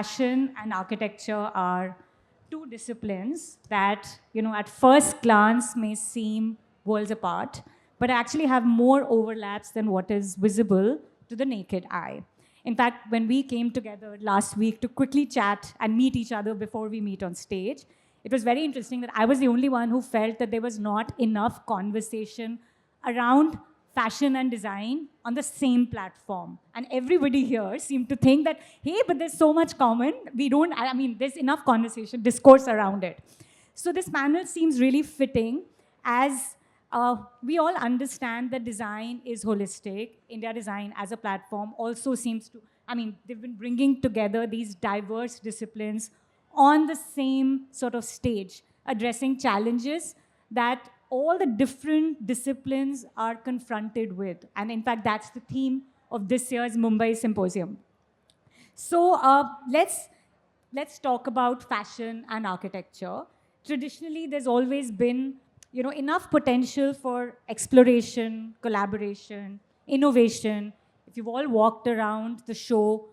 fashion and architecture are two disciplines that, at first glance may seem worlds apart, but actually have more overlaps than what is visible to the naked eye. In fact, when we came together last week to quickly chat and meet each other before we meet on stage, it was very interesting that I was the only one who felt that there was not enough conversation around fashion and design on the same platform. And everybody here seemed to think that, hey, but there's so much common. There's enough conversation, discourse around it. So this panel seems really fitting as we all understand that design is holistic. India Design as a platform also seems to, they've been bringing together these diverse disciplines on the same sort of stage, addressing challenges that all the different disciplines are confronted with. And in fact, that's the theme of this year's Mumbai Symposium. So let's talk about fashion and architecture. Traditionally, there's always been enough potential for exploration, collaboration, innovation. If you've all walked around the show,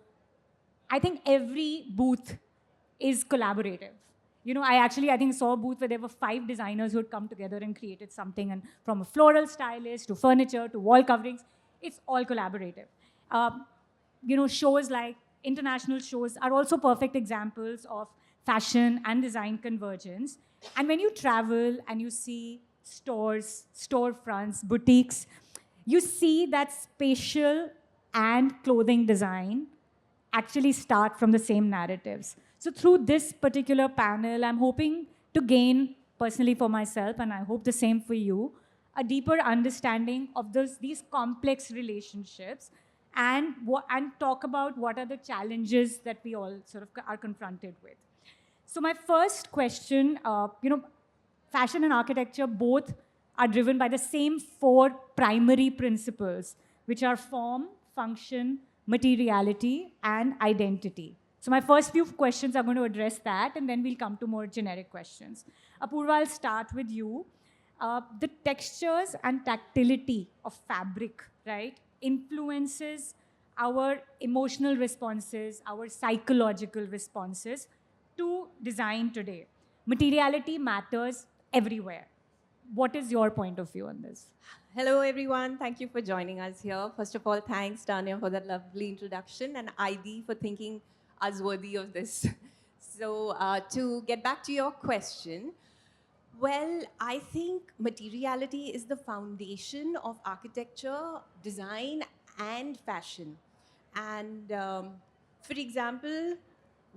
I think every booth is collaborative. I think saw a booth where there were 5 designers who had come together and created something, and from a floral stylist to furniture to wall coverings, it's all collaborative. Shows like international shows are also perfect examples of fashion and design convergence. And when you travel and you see stores, storefronts, boutiques, you see that spatial and clothing design actually start from the same narratives. So through this particular panel, I'm hoping to gain, personally for myself, and I hope the same for you, a deeper understanding of these complex relationships and talk about what are the challenges that we all sort of are confronted with. So my first question, fashion and architecture both are driven by the same 4 primary principles, which are form, function, materiality, and identity. So my first few questions are going to address that, and then we'll come to more generic questions. Apoorva, I'll start with you. The textures and tactility of fabric, right, influences our emotional responses, our psychological responses to design today. Materiality matters everywhere. What is your point of view on this? Hello, everyone. Thank you for joining us here. First of all, thanks, Tanya, for that lovely introduction, and ID for thinking us worthy of this. So to get back to your question, well, I think materiality is the foundation of architecture, design, and fashion. And for example,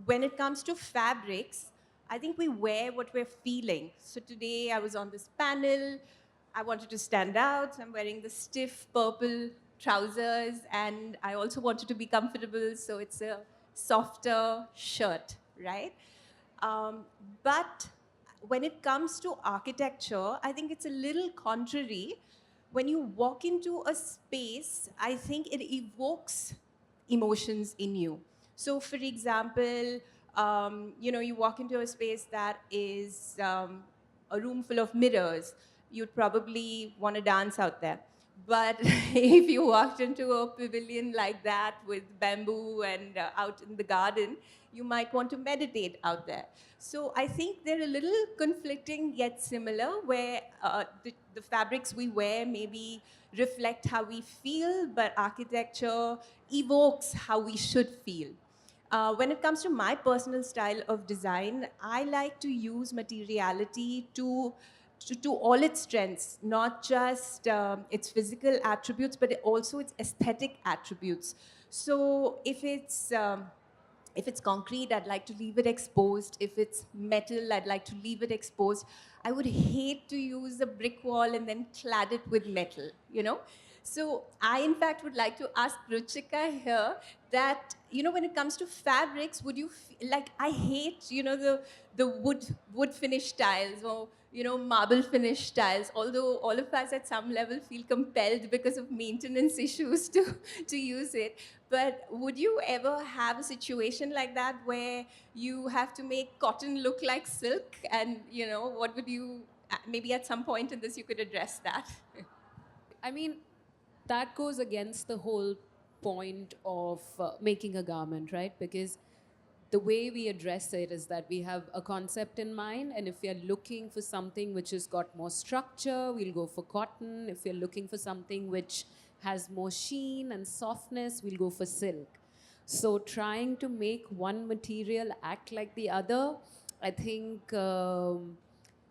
when it comes to fabrics, I think we wear what we're feeling. So today I was on this panel, I wanted to stand out. I'm wearing the stiff purple trousers, and I also wanted to be comfortable, so it's a softer shirt, right? But when it comes to architecture, I think it's a little contrary. When you walk into a space, I think it evokes emotions in you. So for example, you walk into a space that is a room full of mirrors, you'd probably want to dance out there. But if you walked into a pavilion like that with bamboo and out in the garden, you might want to meditate out there. So I think they're a little conflicting yet similar, where the fabrics we wear maybe reflect how we feel, but architecture evokes how we should feel. When it comes to my personal style of design, I like to use materiality to all its strengths, not just its physical attributes, but also its aesthetic attributes. So if it's concrete, I'd like to leave it exposed. If it's metal, I'd like to leave it exposed. I would hate to use a brick wall and then clad it with metal, So I, in fact, would like to ask Ruchika here that, when it comes to fabrics, would you, I hate, the wood finish tiles or, marble finish tiles, although all of us at some level feel compelled because of maintenance issues to use it. But would you ever have a situation like that where you have to make cotton look like silk? And, what would you, maybe at some point in this you could address that. I mean, that goes against the whole point of making a garment, right? Because the way we address it is that we have a concept in mind, and if we are looking for something which has got more structure, we'll go for cotton. If we're looking for something which has more sheen and softness, we'll go for silk. So trying to make one material act like the other, I think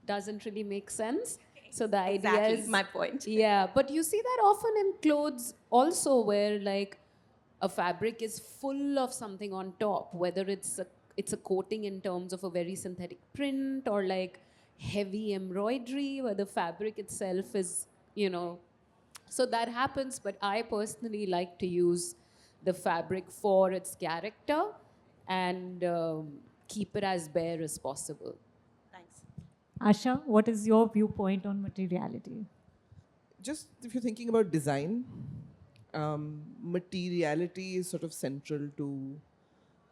doesn't really make sense. So the idea Exactly, is my point. Yeah, but you see that often in clothes also, where like a fabric is full of something on top, whether it's a coating in terms of a very synthetic print or like heavy embroidery, where the fabric itself is, so that happens. But I personally like to use the fabric for its character and keep it as bare as possible. Thanks. Asha, what is your viewpoint on materiality? Just if you're thinking about design, materiality is sort of central to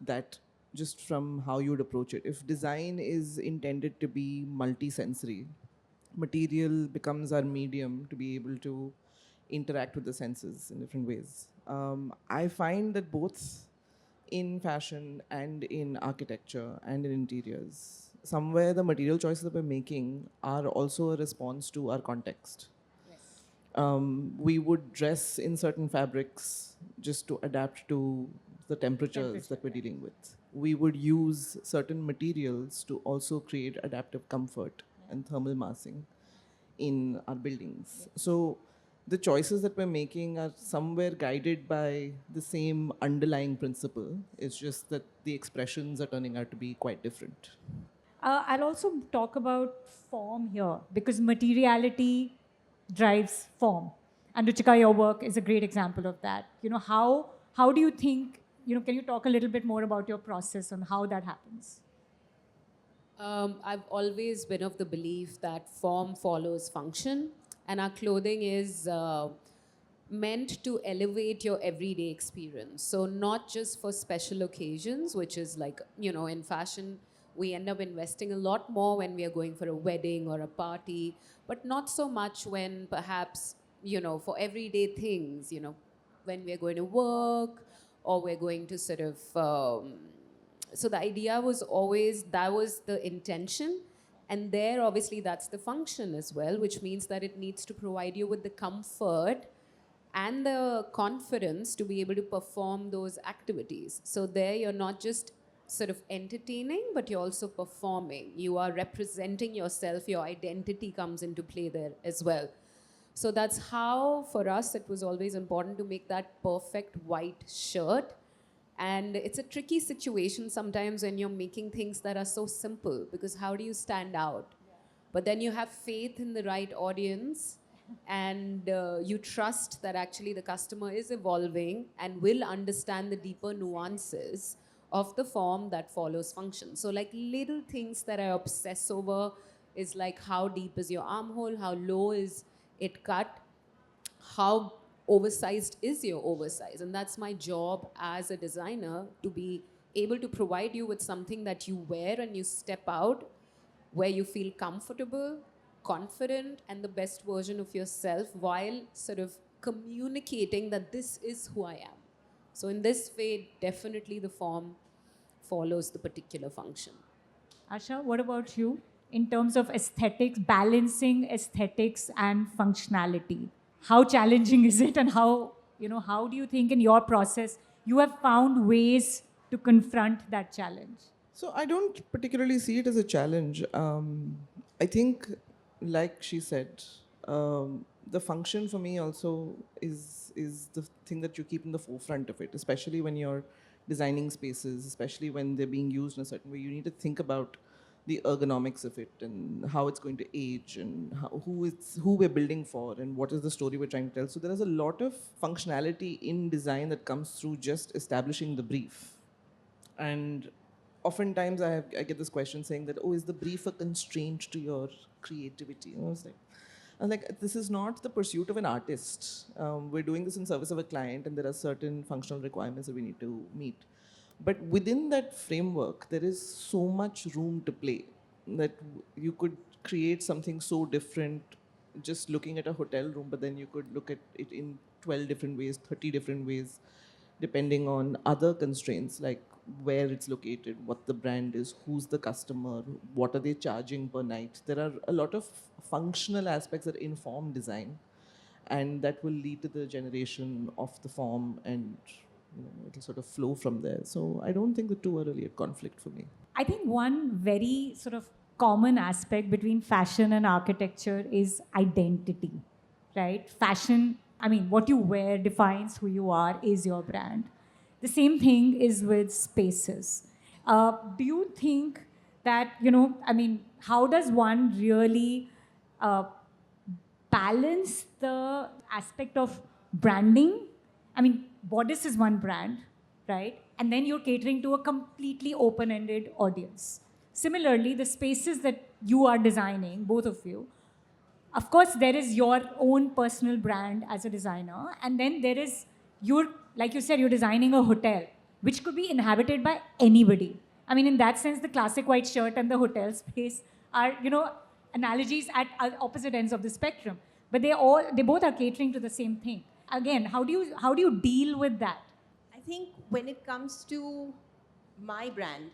that, just from how you would approach it. If design is intended to be multi-sensory, material becomes our medium to be able to interact with the senses in different ways. I find that both in fashion and in architecture and in interiors, somewhere the material choices that we're making are also a response to our context. We would dress in certain fabrics just to adapt to the temperatures that we're dealing with. We would use certain materials to also create adaptive comfort and thermal massing in our buildings. So the choices that we're making are somewhere guided by the same underlying principle. It's just that the expressions are turning out to be quite different. I'll also talk about form here because materiality drives form. And Ruchika, your work is a great example of that. How do you think, can you talk a little bit more about your process on how that happens? I've always been of the belief that form follows function, and our clothing is meant to elevate your everyday experience. So, not just for special occasions, which is like, in fashion, we end up investing a lot more when we are going for a wedding or a party, but not so much when perhaps, for everyday things, when we're going to work or we're going to sort of. So the idea was always that was the intention. And there, obviously, that's the function as well, which means that it needs to provide you with the comfort and the confidence to be able to perform those activities. So there, you're not just sort of entertaining, but you're also performing. You are representing yourself. Your identity comes into play there as well. So that's how, for us, it was always important to make that perfect white shirt. And it's a tricky situation sometimes when you're making things that are so simple, because how do you stand out? But then you have faith in the right audience, and you trust that actually the customer is evolving and will understand the deeper nuances of the form that follows function. So like little things that I obsess over is like how deep is your armhole, how low is it cut, how oversized is your oversize. And that's my job as a designer, to be able to provide you with something that you wear and you step out where you feel comfortable, confident, and the best version of yourself, while sort of communicating that this is who I am. So in this way, definitely the form follows the particular function. Asha, what about you? In terms of aesthetics, balancing aesthetics and functionality, how challenging is it, and how do you think in your process you have found ways to confront that challenge? So I don't particularly see it as a challenge. I think, like she said, the function for me also is the thing that you keep in the forefront of it, especially when you're designing spaces, especially when they're being used in a certain way. You need to think about the ergonomics of it and how it's going to age and who we're building for and what is the story we're trying to tell. So there is a lot of functionality in design that comes through just establishing the brief. And oftentimes I get this question saying that, oh, is the brief a constraint to your creativity? And I'm like, this is not the pursuit of an artist. We're doing this in service of a client, and there are certain functional requirements that we need to meet. But within that framework, there is so much room to play that you could create something so different just looking at a hotel room, but then you could look at it in 12 different ways, 30 different ways. depending on other constraints like where it's located, what the brand is, who's the customer, what are they charging per night. There are a lot of functional aspects that inform design, and that will lead to the generation of the form, and it'll sort of flow from there. So I don't think the two are really a conflict for me. I think one very sort of common aspect between fashion and architecture is identity, right? Fashion, I mean, what you wear defines who you are, is your brand. The same thing is with spaces. Do you think that, I mean, how does one really uh, balance the aspect of branding? I mean, Bodice is one brand, right? And then you're catering to a completely open ended audience. Similarly, the spaces that you are designing, both of you, of course, there is your own personal brand as a designer, and then there is your, like you said, you're designing a hotel, which could be inhabited by anybody. I mean, in that sense, the classic white shirt and the hotel space are, analogies at opposite ends of the spectrum. But they both are catering to the same thing. Again, how do you deal with that? I think when it comes to my brand,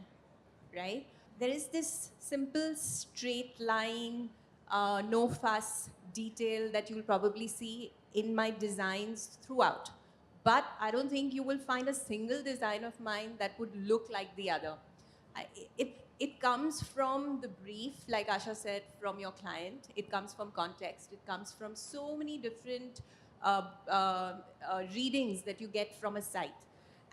right, there is this simple straight line, no fuss detail that you'll probably see in my designs throughout. But I don't think you will find a single design of mine that would look like the other. It comes from the brief, like Asha said, from your client. It comes from context. It comes from so many different readings that you get from a site.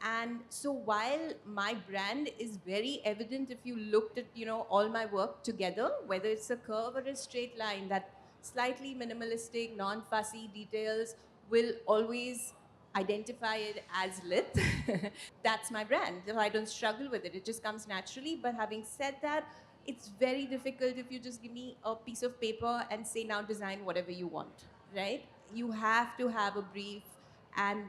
And so while my brand is very evident if you looked at, all my work together, whether it's a curve or a straight line, that slightly minimalistic, non-fussy details will always identify it as Lyth. That's my brand. So I don't struggle with it. It just comes naturally. But having said that, it's very difficult if you just give me a piece of paper and say, now design whatever you want, right? You have to have a brief. And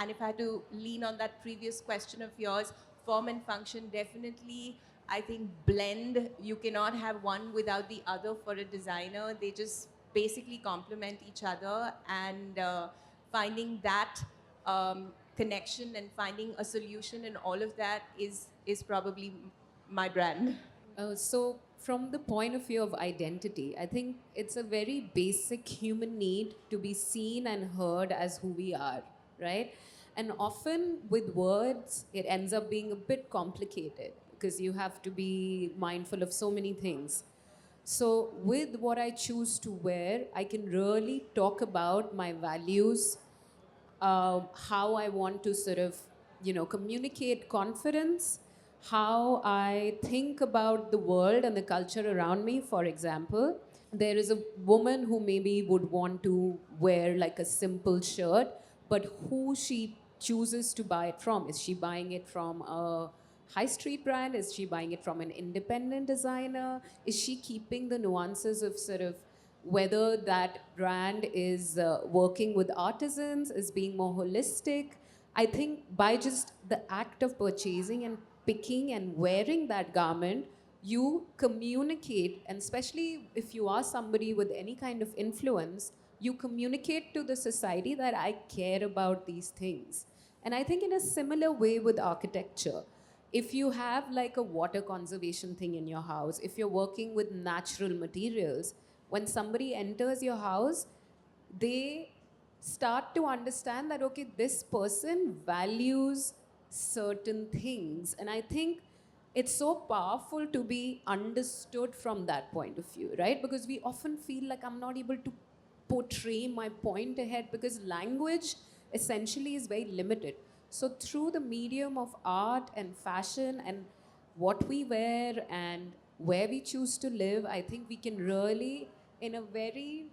if I had to lean on that previous question of yours, form and function definitely, I think, blend. You cannot have one without the other for a designer. They just basically complement each other, and finding that connection and finding a solution in all of that is probably my brand. So, from the point of view of identity, I think it's a very basic human need to be seen and heard as who we are, right? And often with words, it ends up being a bit complicated because you have to be mindful of so many things. So, with what I choose to wear, I can really talk about my values, how I want to sort of, communicate confidence, how I think about the world and the culture around me. For example, there is a woman who maybe would want to wear like a simple shirt, but who she chooses to buy it from. Is she buying it from a high street brand? Is she buying it from an independent designer? Is she keeping the nuances of sort of whether that brand is working with artisans, is being more holistic? I think by just the act of purchasing and picking and wearing that garment, you communicate, and especially if you are somebody with any kind of influence, you communicate to the society that I care about these things. And I think in a similar way with architecture, if you have like a water conservation thing in your house, if you're working with natural materials, when somebody enters your house, they start to understand that, okay, this person values certain things. And I think it's so powerful to be understood from that point of view, right? Because we often feel like I'm not able to portray my point ahead because language essentially is very limited. So through the medium of art and fashion and what we wear and where we choose to live, I think we can really, in a very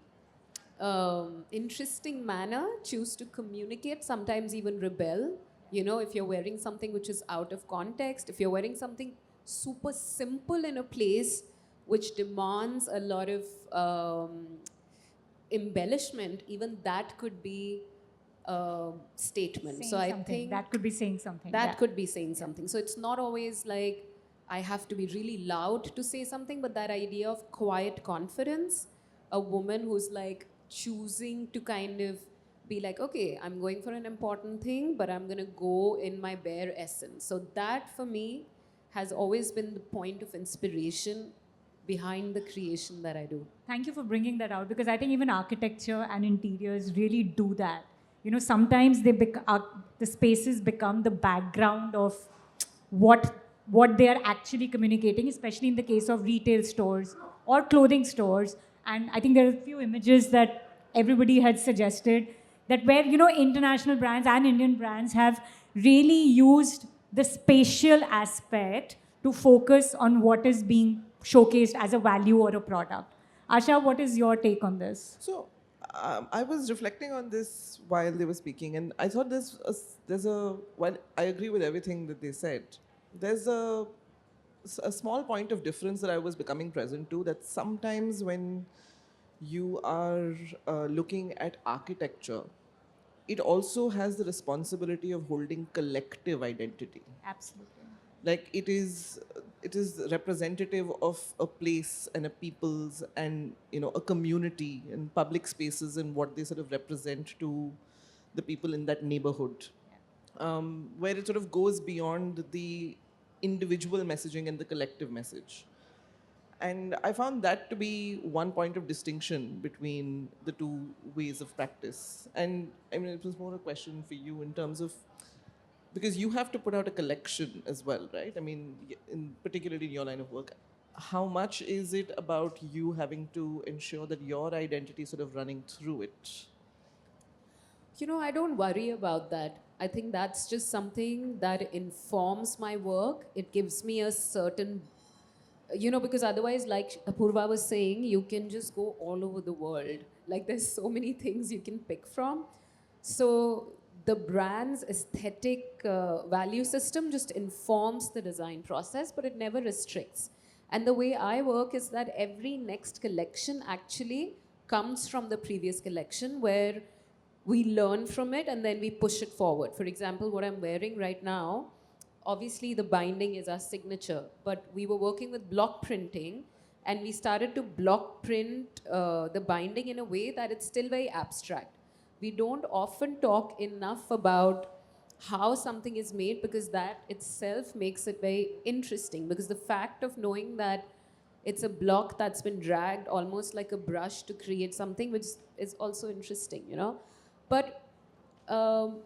interesting manner, choose to communicate, sometimes even rebel. If you're wearing something which is out of context, if you're wearing something super simple in a place which demands a lot of embellishment, even that could be a statement. Saying So I something. think That could be saying something. that Yeah. could be saying something. So it's not always like I have to be really loud to say something, but that idea of quiet confidence, a woman who's like choosing to kind of be like, okay, I'm going for an important thing, but I'm going to go in my bare essence. So that for me has always been the point of inspiration behind the creation that I do. Thank you for bringing that out because I think even architecture and interiors really do that. Sometimes the spaces become the background of what what they are actually communicating, especially in the case of retail stores or clothing stores. And I think there are a few images that everybody had suggested that where international brands and Indian brands have really used the spatial aspect to focus on what is being showcased as a value or a product. Asha, what is your take on this? So I was reflecting on this while they were speaking, and I thought while I agree with everything that they said, there's a small point of difference that I was becoming present to, that sometimes when you are looking at architecture, it also has the responsibility of holding collective identity. Absolutely. Like it is representative of a place and a people's and a community and public spaces and what they sort of represent to the people in that neighborhood, where it sort of goes beyond the individual messaging and the collective message. And I found that to be one point of distinction between the two ways of practice. And I mean, it was more a question for you in terms of, because you have to put out a collection as well, right? I mean, particularly in your line of work, how much is it about you having to ensure that your identity is sort of running through it? I don't worry about that. I think that's just something that informs my work. It gives me a certain, because otherwise, like Apoorva was saying, you can just go all over the world. Like there's so many things you can pick from. So the brand's aesthetic value system just informs the design process, but it never restricts. And the way I work is that every next collection actually comes from the previous collection, where we learn from it and then we push it forward. For example, what I'm wearing right now, obviously the binding is our signature, but we were working with block printing and we started to block print the binding in a way that it's still very abstract. We don't often talk enough about how something is made, because that itself makes it very interesting, because the fact of knowing that it's a block that's been dragged almost like a brush to create something, which is also interesting, But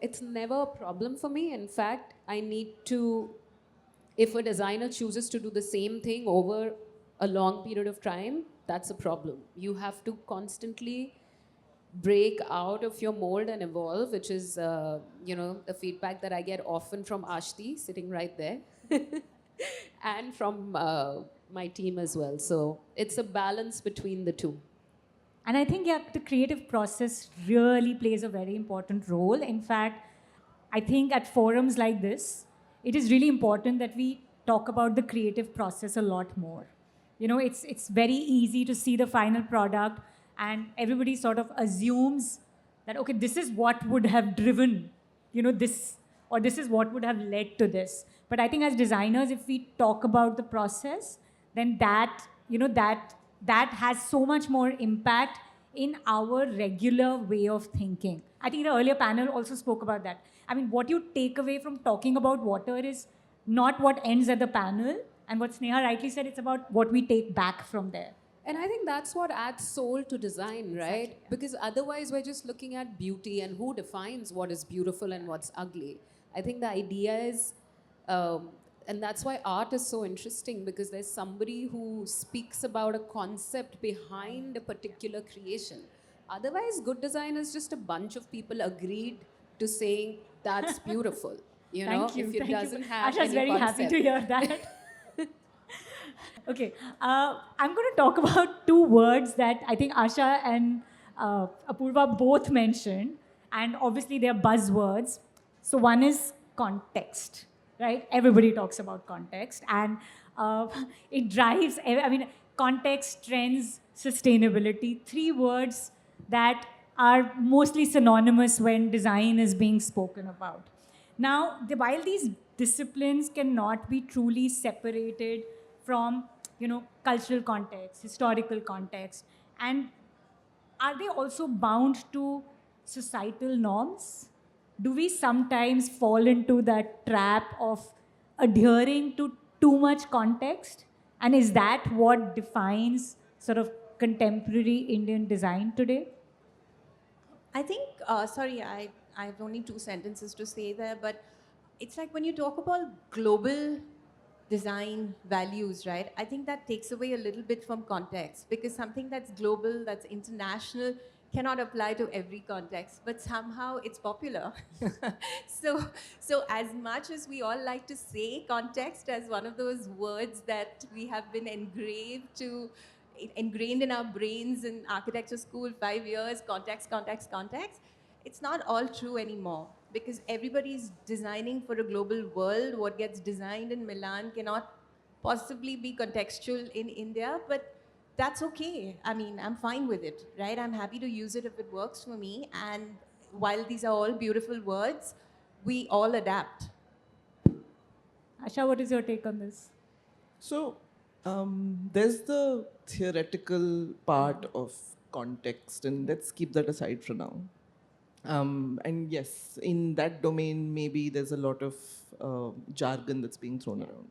it's never a problem for me. In fact, I need to, if a designer chooses to do the same thing over a long period of time, that's a problem. You have to constantly break out of your mold and evolve, which is, the feedback that I get often from Ashti, sitting right there, and from my team as well. So it's a balance between the two. And I think, the creative process really plays a very important role. In fact, I think at forums like this, it is really important that we talk about the creative process a lot more. It's very easy to see the final product and everybody sort of assumes that, okay, this is what would have driven, this, or this is what would have led to this. But I think as designers, if we talk about the process, then that has so much more impact in our regular way of thinking. I think the earlier panel also spoke about that. I mean, what you take away from talking about water is not what ends at the panel, and what Sneha rightly said, it's about what we take back from there. And I think that's what adds soul to design, right? Exactly, yeah. Because otherwise we're just looking at beauty, and who defines what is beautiful and what's ugly. I think the idea is, and that's why art is so interesting, because there's somebody who speaks about a concept behind a particular creation. Otherwise, good design is just a bunch of people agreed to saying that's beautiful. Thank you. If it Thank doesn't you. have Asha's any very concept. happy to hear that. Okay, I'm going to talk about two words that I think Asha and Apoorva both mentioned, and obviously they're buzzwords. So one is context, right? Everybody talks about context, and it drives, context, trends, sustainability, three words that are mostly synonymous when design is being spoken about. Now, while these disciplines cannot be truly separated from, cultural context, historical context, and are they also bound to societal norms? Do we sometimes fall into that trap of adhering to too much context? And is that what defines sort of contemporary Indian design today? I think, sorry, I have only 2 sentences to say there, but it's like when you talk about global design values, right? I think that takes away a little bit from context, because something that's global, that's international, cannot apply to every context, but somehow it's popular. So as much as we all like to say context as one of those words that we have been ingrained in our brains in architecture school, 5 years, context, it's not all true anymore, because everybody's designing for a global world. What gets designed in Milan cannot possibly be contextual in India, but that's okay. I mean, I'm fine with it, right? I'm happy to use it if it works for me. And while these are all beautiful words, we all adapt. Asha, what is your take on this? So there's the theoretical part of context, and let's keep that aside for now. And yes, in that domain, maybe there's a lot of jargon that's being thrown around.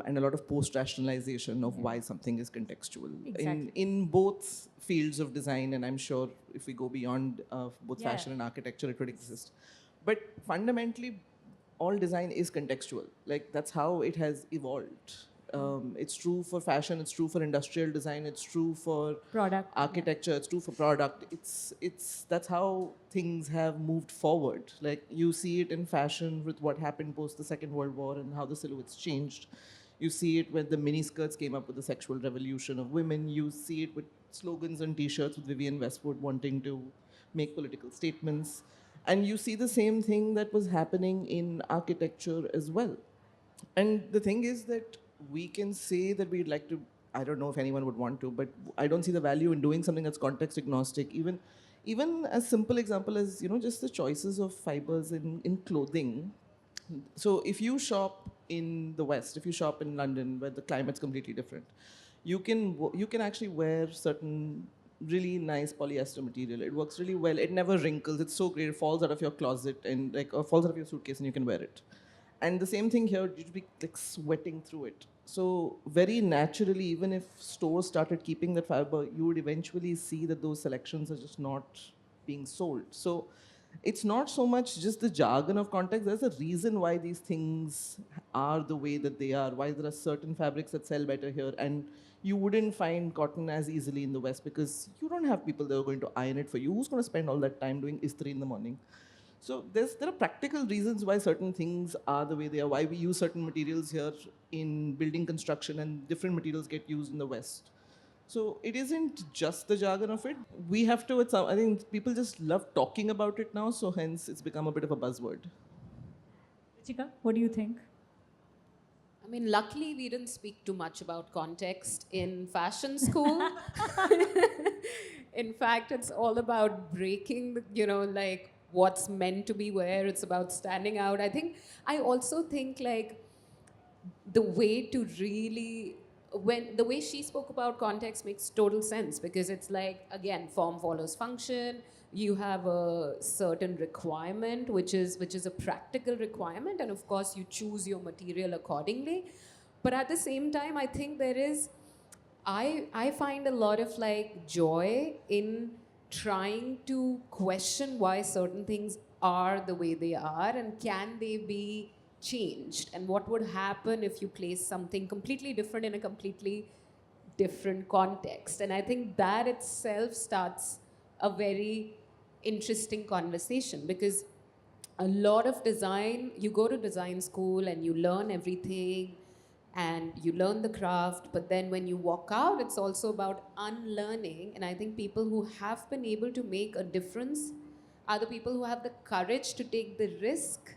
And a lot of post-rationalization of why something is contextual. Exactly. In both fields of design, and I'm sure if we go beyond both Yeah. fashion and architecture, it would exist. But fundamentally, all design is contextual. Like, that's how it has evolved. It's true for fashion, it's true for industrial design, it's true for Product. architecture, it's true for product. That's how things have moved forward. Like, you see it in fashion with what happened post the Second World War and how the silhouettes changed. You see it when the miniskirts came up with the sexual revolution of women. You see it with slogans and t-shirts with Vivienne Westwood wanting to make political statements. And you see the same thing that was happening in architecture as well. And the thing is that we can say that we'd like to, I don't know if anyone would want to, but I don't see the value in doing something that's context agnostic. Even as simple example as, just the choices of fibers in clothing. So if you shop in the West, if you shop in London where the climate's completely different, you can actually wear certain really nice polyester material. It works really well. It never wrinkles. It's so great. It falls out of your closet and or falls out of your suitcase and you can wear it. And the same thing here, you'd be like sweating through it. So very naturally, even if stores started keeping that fiber, you would eventually see that those selections are just not being sold. So it's not so much just the jargon of context. There's a reason why these things are the way that they are, why there are certain fabrics that sell better here. And you wouldn't find cotton as easily in the West because you don't have people that are going to iron it for you. Who's going to spend all that time doing istri in the morning? So there are practical reasons why certain things are the way they are, why we use certain materials here in building construction and different materials get used in the West. So it isn't just the jargon of it. We have to, I think people just love talking about it now, so hence it's become a bit of a buzzword. Ruchika, what do you think? I mean, luckily we didn't speak too much about context in fashion school. In fact, it's all about breaking, like what's meant to be where. It's about standing out. I also think like the way to really, the way she spoke about context makes total sense, because it's like, again, form follows function. You have a certain requirement, which is a practical requirement, and of course you choose your material accordingly. But at the same time, I think there is, I find a lot of like joy in trying to question why certain things are the way they are, and can they be changed, and what would happen if you place something completely different in a completely different context. And I think that itself starts a very interesting conversation, because a lot of design, you go to design school and you learn everything and you learn the craft, but then when you walk out, it's also about unlearning. And I think people who have been able to make a difference are the people who have the courage to take the risk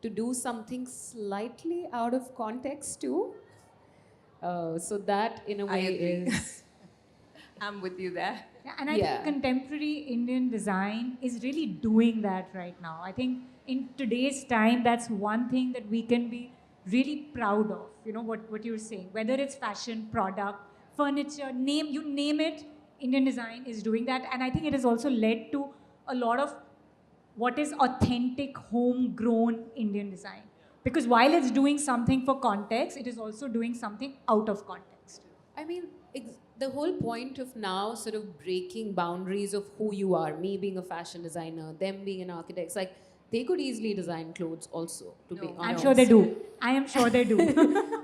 to do something slightly out of context too. So that in a I way agree. is... I'm with you there. Yeah, and I Yeah. think contemporary Indian design is really doing that right now. I think in today's time, that's one thing that we can be really proud of. What you're saying, whether it's fashion, product, furniture, you name it, Indian design is doing that. And I think it has also led to a lot of what is authentic, homegrown Indian design. Because while it's doing something for context, it is also doing something out of context. I mean, the whole point of now sort of breaking boundaries of who you are, me being a fashion designer, them being an architect, it's like they could easily design clothes also, to be honest. I'm sure they do. I am sure they do.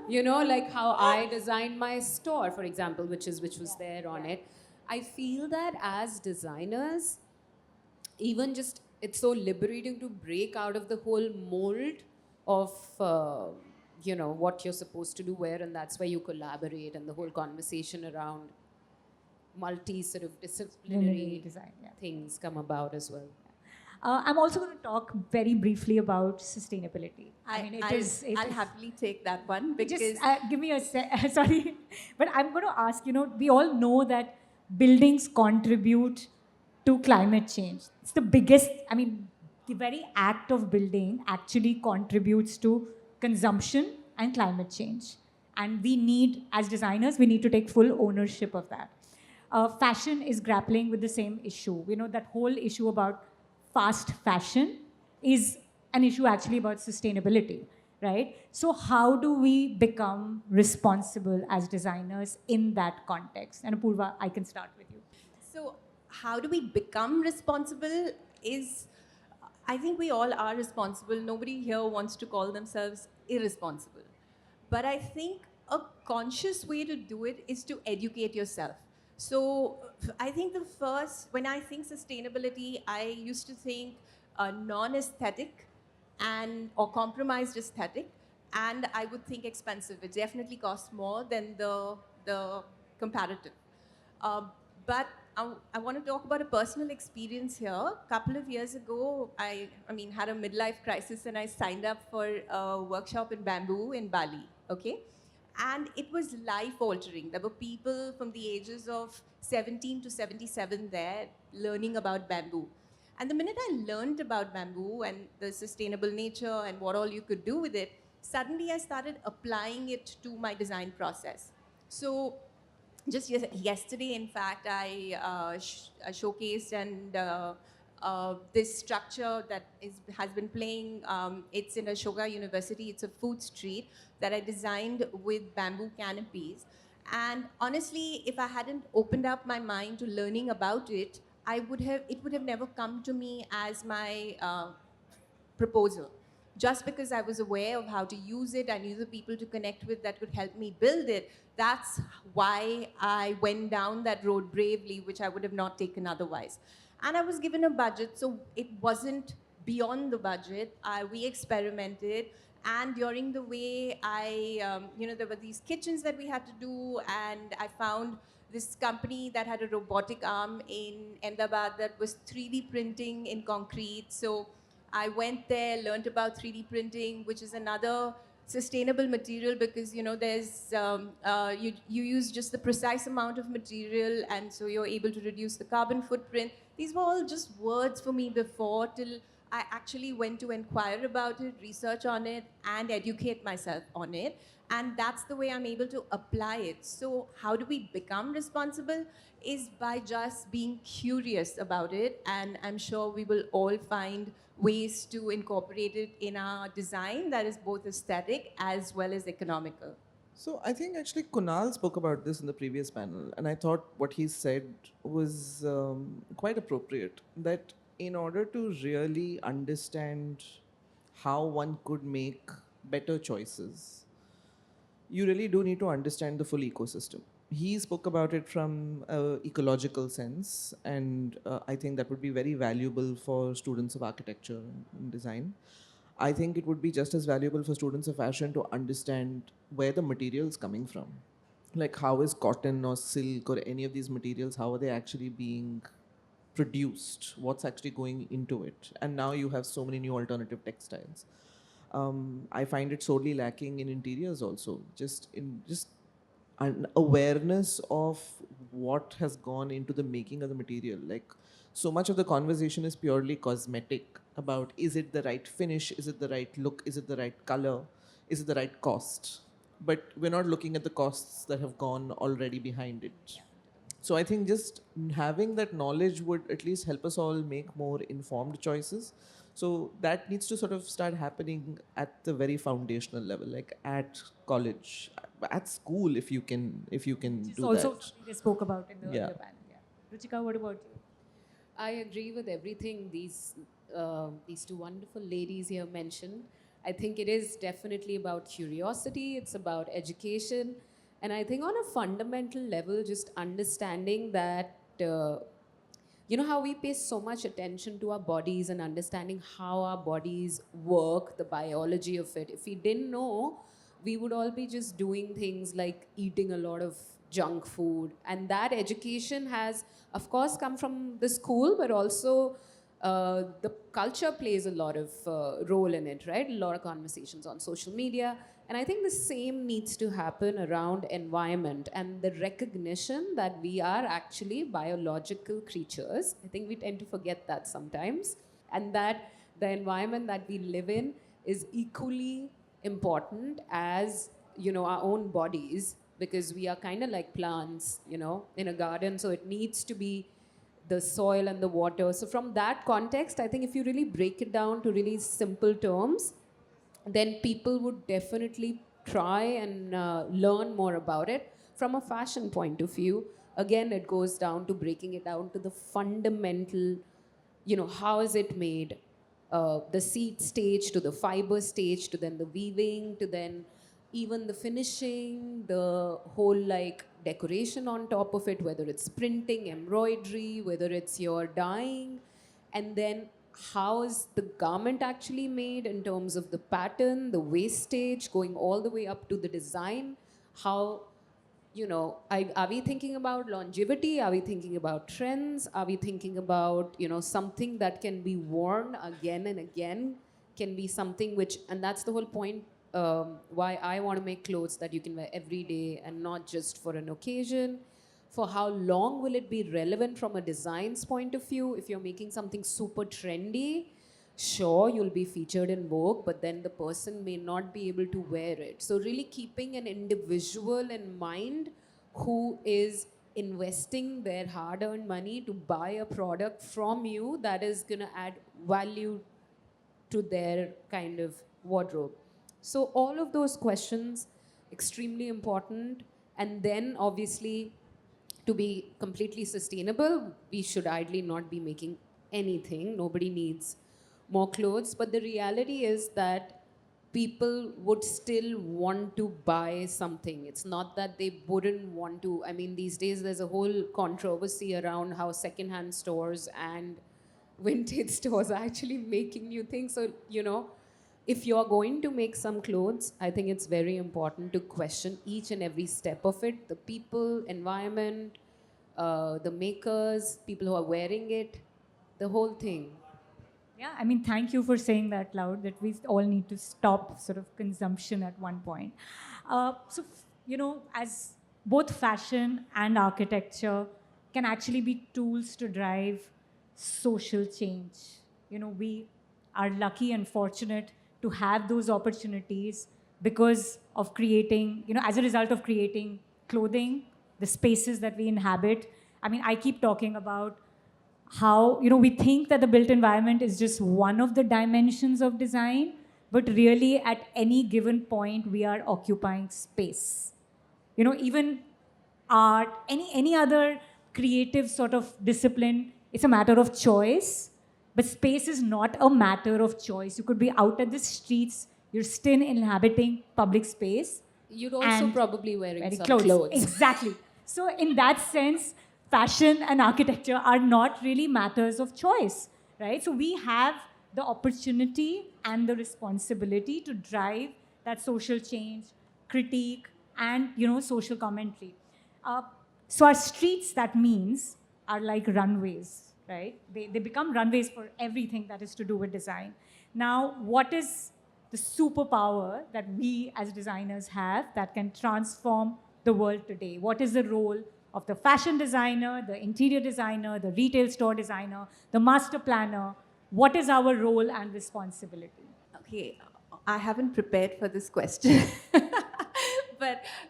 You know, like how I designed my store, for example, which was there on it. I feel that as designers, even just it's so liberating to break out of the whole mold of what you're supposed to do where, and that's where you collaborate, and the whole conversation around multi sort of disciplinary Design, yeah. things come about as well. I'm also going to talk very briefly about sustainability. I'll happily take that one because Just give me a sorry, but I'm going to ask. We all know that buildings contribute to climate change. It's the biggest. The very act of building actually contributes to consumption and climate change, and we need, as designers, we need to take full ownership of that. Fashion is grappling with the same issue. That whole issue about fast fashion is an issue actually about sustainability, right? So how do we become responsible as designers in that context? And Apoorva, I can start with you. So, how do we become responsible I think we all are responsible. Nobody here wants to call themselves irresponsible. But I think a conscious way to do it is to educate yourself. So, I think when I think sustainability, I used to think non-aesthetic or compromised aesthetic, and I would think expensive. It definitely costs more than the comparative. But I want to talk about a personal experience here. A couple of years ago, I had a midlife crisis, and I signed up for a workshop in bamboo in Bali. Okay, and it was life-altering. There were people from the ages of 17 to 77 there learning about bamboo. And the minute I learned about bamboo and the sustainable nature and what all you could do with it, suddenly I started applying it to my design process. So just yesterday, in fact, I showcased this structure that has been playing. It's in Ashoka University. It's a food street that I designed with bamboo canopies. And honestly, if I hadn't opened up my mind to learning about it, it would have never come to me as my proposal. Just because I was aware of how to use it, I knew the people to connect with that could help me build it. That's why I went down that road bravely, which I would have not taken otherwise. And I was given a budget, so it wasn't beyond the budget. We experimented, and during the way, there were these kitchens that we had to do, and I found this company that had a robotic arm in Ahmedabad that was 3D printing in concrete. So I went there, learned about 3D printing, which is another sustainable material because there's you use just the precise amount of material, and so you're able to reduce the carbon footprint. These were all just words for me before, till I actually went to inquire about it, research on it, and educate myself on it. And that's the way I'm able to apply it. So how do we become responsible? Is by just being curious about it, and I'm sure we will all find ways to incorporate it in our design that is both aesthetic as well as economical. So I think actually Kunal spoke about this in the previous panel, and I thought what he said was quite appropriate. That in order to really understand how one could make better choices, you really do need to understand the full ecosystem. He spoke about it from an ecological sense, and I think that would be very valuable for students of architecture and design. I think it would be just as valuable for students of fashion to understand where the material is coming from. Like, how is cotton or silk or any of these materials, how are they actually being produced? What's actually going into it? And now you have so many new alternative textiles. I find it sorely lacking in interiors also. Just an awareness of what has gone into the making of the material. Like, so much of the conversation is purely cosmetic about, is it the right finish, is it the right look, is it the right color, is it the right cost? But we're not looking at the costs that have gone already behind it. So I think just having that knowledge would at least help us all make more informed choices. So that needs to sort of start happening at the very foundational level, like at college, at school, if you can Which is do also that. something they spoke about in the Yeah. earlier panel. Yeah. Ruchika, what about you? I agree with everything these two wonderful ladies here mentioned. I think it is definitely about curiosity, it's about education, and I think on a fundamental level, just understanding that you know how we pay so much attention to our bodies and understanding how our bodies work, the biology of it. If we didn't know, we would all be just doing things like eating a lot of junk food. And that education has, of course, come from the school, but also the culture plays a lot of role in it, right? A lot of conversations on social media. And I think the same needs to happen around environment and the recognition that we are actually biological creatures. I think we tend to forget that sometimes. And that the environment that we live in is equally important as, you know, our own bodies, because we are kind of like plants, you know, in a garden. So it needs to be the soil and the water. So from that context, I think if you really break it down to really simple terms, then people would definitely try and learn more about it. From a fashion point of view, again, it goes down to breaking it down to the fundamental, you know, how is it made? The seed stage to the fiber stage to then the weaving to then even the finishing, the whole like decoration on top of it, whether it's printing, embroidery, whether it's your dyeing, and then how is the garment actually made in terms of the pattern, the wastage, going all the way up to the design. How, you know, are we thinking about longevity? Are we thinking about trends? Are we thinking about, you know, something that can be worn again and again, can be something which, and that's the whole point why I want to make clothes that you can wear every day and not just for an occasion. For how long will it be relevant from a design's point of view? If you're making something super trendy, sure, you'll be featured in Vogue, but then the person may not be able to wear it. So really keeping an individual in mind who is investing their hard-earned money to buy a product from you that is going to add value to their kind of wardrobe. So all of those questions, extremely important. And then obviously, to be completely sustainable, we should ideally not be making anything. Nobody needs more clothes. But the reality is that people would still want to buy something. It's not that they wouldn't want to. I mean, these days there's a whole controversy around how secondhand stores and vintage stores are actually making new things. So, you know, if you're going to make some clothes, I think it's very important to question each and every step of it. The people, environment, the makers, people who are wearing it, the whole thing. Yeah, I mean, thank you for saying that loud, that we all need to stop sort of consumption at one point. You know, as both fashion and architecture can actually be tools to drive social change. You know, we are lucky and fortunate to have those opportunities because of creating, you know, as a result of creating clothing, the spaces that we inhabit. I mean, I keep talking about how, you know, we think that the built environment is just one of the dimensions of design, but really at any given point we are occupying space. You know, even art, any other creative sort of discipline, it's a matter of choice, but space is not a matter of choice. You could be out at the streets, you're still inhabiting public space. You'd also And probably wearing very some clothes. clothes. Exactly. So in that sense, fashion and architecture are not really matters of choice, right? So we have the opportunity and the responsibility to drive that social change, critique, and, you know, social commentary. So our streets, that means, are like runways, right? They become runways for everything that is to do with design. Now, what is the superpower that we as designers have that can transform the world today? What is the role of the fashion designer, the interior designer, the retail store designer, the master planner? What is our role and responsibility? Okay, I haven't prepared for this question.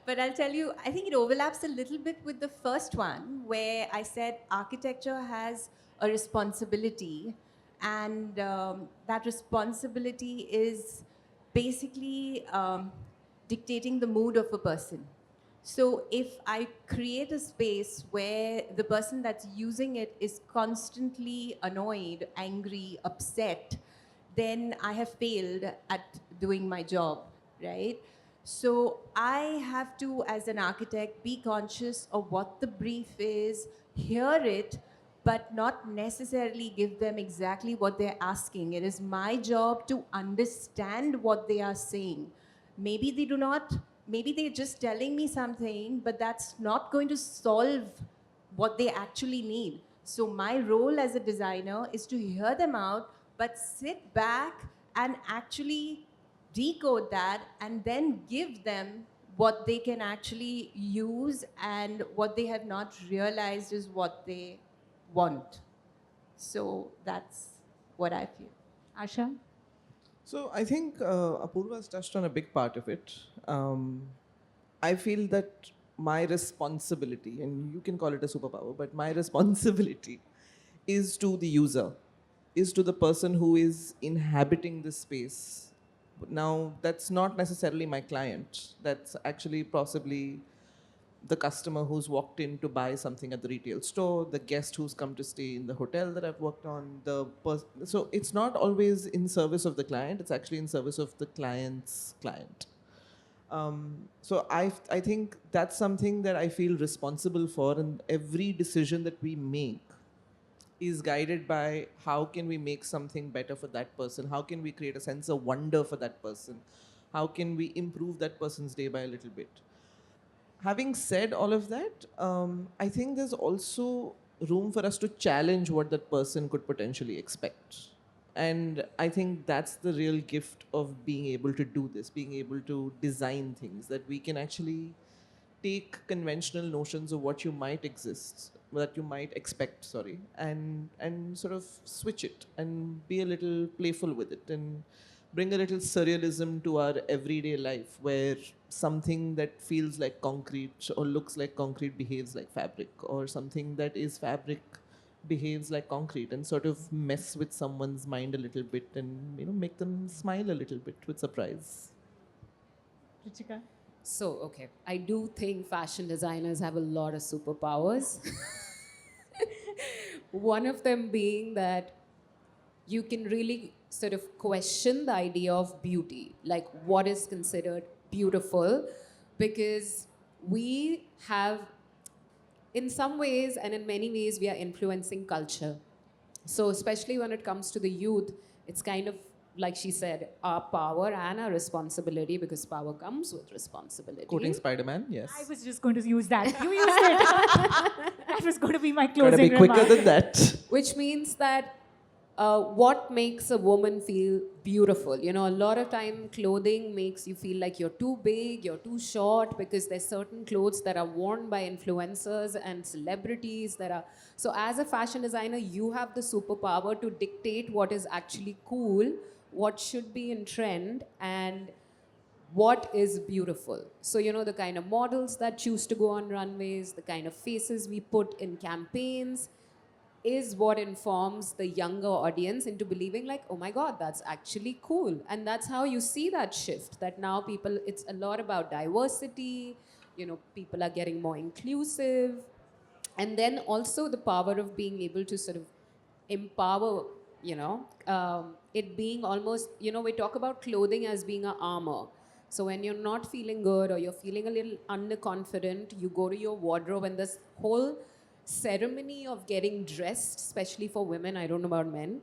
but I'll tell you, I think it overlaps a little bit with the first one, where I said architecture has a responsibility, and that responsibility is basically dictating the mood of a person. So if I create a space where the person that's using it is constantly annoyed, angry, upset, then I have failed at doing my job, right? So I have to, as an architect, be conscious of what the brief is, hear it, but not necessarily give them exactly what they're asking. It is my job to understand what they are saying. Maybe they do not, maybe they're just telling me something, but that's not going to solve what they actually need. So my role as a designer is to hear them out, but sit back and actually decode that and then give them what they can actually use and what they have not realized is what they want. So that's what I feel. Asha? So I think Apoorva has touched on a big part of it. I feel that my responsibility, and you can call it a superpower, but my responsibility is to the user, is to the person who is inhabiting this space. Now, that's not necessarily my client. That's actually possibly the customer who's walked in to buy something at the retail store, the guest who's come to stay in the hotel that I've worked on, so it's not always in service of the client, it's actually in service of the client's client. So I think that's something that I feel responsible for, and every decision that we make is guided by how can we make something better for that person, how can we create a sense of wonder for that person, how can we improve that person's day by a little bit. Having said all of that, I think there's also room for us to challenge what that person could potentially expect. And I think that's the real gift of being able to do this, being able to design things, that we can actually take conventional notions of what you might expect, and sort of switch it and be a little playful with it and bring a little surrealism to our everyday life, where something that feels like concrete or looks like concrete behaves like fabric, or something that is fabric behaves like concrete, and sort of mess with someone's mind a little bit and make them smile a little bit with surprise. Ruchika? So, okay, I do think fashion designers have a lot of superpowers. One of them being that you can really sort of question the idea of beauty, like what is considered beautiful, because we have, in some ways and in many ways, we are influencing culture. So, especially when it comes to the youth, it's kind of like she said, our power and our responsibility, because power comes with responsibility. Quoting Spider-Man, yes. I was just going to use that. You used it. That was going to be my closing Gotta be quicker remark. than that. Which means that what makes a woman feel beautiful? You know, a lot of time clothing makes you feel like you're too big, you're too short, because there's certain clothes that are worn by influencers and celebrities that are. So as a fashion designer, you have the superpower to dictate what is actually cool, what should be in trend, and what is beautiful. So, you know, the kind of models that choose to go on runways, the kind of faces we put in campaigns, is what informs the younger audience into believing like, oh my God, that's actually cool. And that's how you see that shift, that now people, it's a lot about diversity, you know, people are getting more inclusive. And then also the power of being able to sort of empower, you know, it being almost, you know, we talk about clothing as being an armor. So when you're not feeling good or you're feeling a little underconfident, you go to your wardrobe, and this whole ceremony of getting dressed, especially for women, I don't know about men,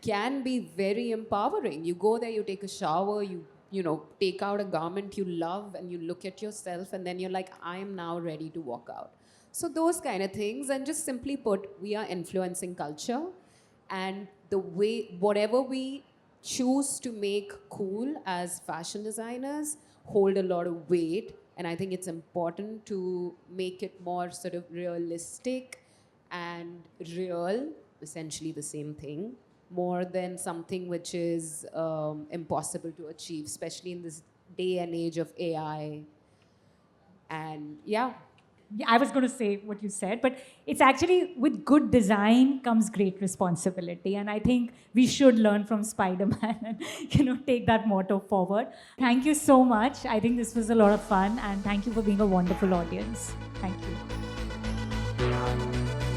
can be very empowering. You go there, you take a shower, you know, take out a garment you love, and you look at yourself, and then you're like, I am now ready to walk out. So those kind of things, and just simply put, we are influencing culture, and the way, whatever we choose to make cool as fashion designers hold a lot of weight. And I think it's important to make it more sort of realistic and real, essentially the same thing, more than something which is impossible to achieve, especially in this day and age of AI. And yeah. Yeah, I was going to say what you said, but it's actually with good design comes great responsibility, and I think we should learn from Spider-Man and take that motto forward. Thank you so much. I think this was a lot of fun, and thank you for being a wonderful audience. Thank you.